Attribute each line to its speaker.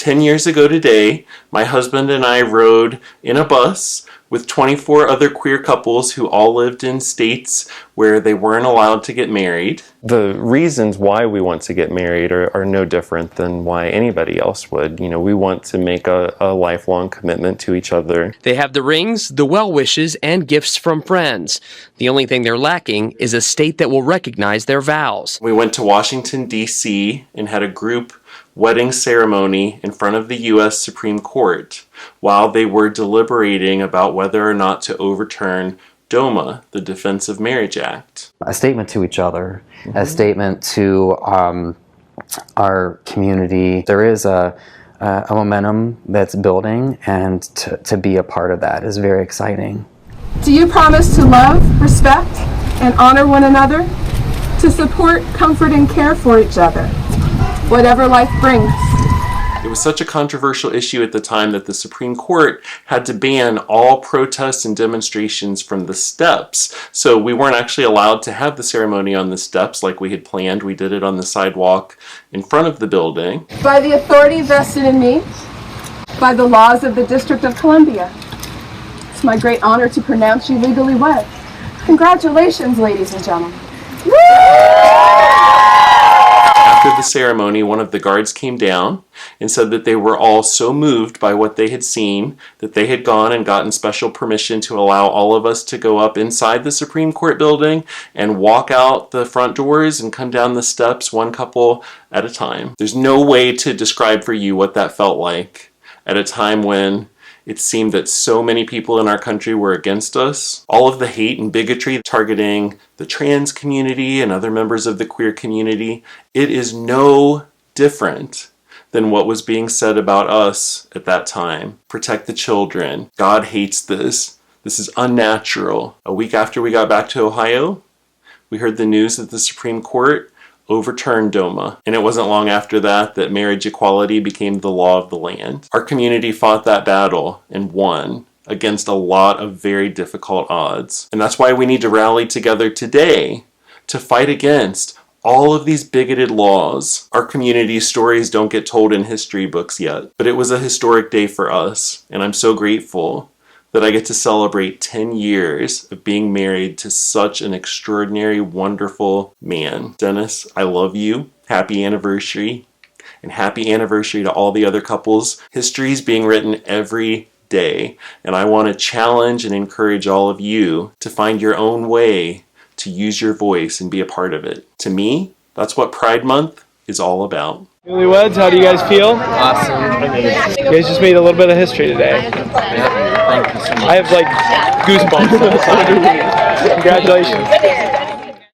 Speaker 1: 10 years ago today, my husband and I rode in a bus with 24 other queer couples who all lived in states where they weren't allowed to get married. The reasons why we want to get married are no different than why anybody else would. You know, we want to make a lifelong commitment to each other.
Speaker 2: They have the rings, the well wishes, and gifts from friends. The only thing they're lacking is a state that will recognize their vows.
Speaker 1: We went to Washington, D.C. and had a group wedding ceremony in front of the U.S. Supreme Court while they were deliberating about whether or not to overturn DOMA, the Defense of Marriage Act.
Speaker 3: A statement to each other, a statement to our community. There is a momentum that's building, and to be a part of that is very exciting.
Speaker 4: Do you promise to love, respect, and honor one another? To support, comfort, and care for each other, whatever life brings?
Speaker 1: It was such a controversial issue at the time that the Supreme Court had to ban all protests and demonstrations from the steps. So we weren't actually allowed to have the ceremony on the steps like we had planned. We did it on the sidewalk in front of the building.
Speaker 4: By the authority vested in me, by the laws of the District of Columbia, it's my great honor to pronounce you legally wed. Congratulations, ladies and gentlemen.
Speaker 1: After the ceremony, one of the guards came down and said that they were all so moved by what they had seen that they had gone and gotten special permission to allow all of us to go up inside the Supreme Court building and walk out the front doors and come down the steps one couple at a time. There's no way to describe for you what that felt like at a time when it seemed that so many people in our country were against us. All of the hate and bigotry targeting the trans community and other members of the queer community, it is no different than what was being said about us at that time. Protect the children. God hates this. This is unnatural. A week after we got back to Ohio, we heard the news that the Supreme Court overturned DOMA, and it wasn't long after that that marriage equality became the law of the land. Our community fought that battle and won against a lot of very difficult odds. And that's why we need to rally together today to fight against all of these bigoted laws. Our community's stories don't get told in history books yet, but it was a historic day for us, and I'm so grateful that I get to celebrate 10 years of being married to such an extraordinary, wonderful man. Dennis, I love you. Happy anniversary. And happy anniversary to all the other couples. History is being written every day. And I want to challenge and encourage all of you to find your own way to use your voice and be a part of it. To me, that's what Pride Month is all about.
Speaker 5: Newlyweds, how do you guys feel?
Speaker 6: Awesome.
Speaker 5: You guys just made a little bit of history today.
Speaker 6: Thank you so much.
Speaker 5: I have like goosebumps. Congratulations.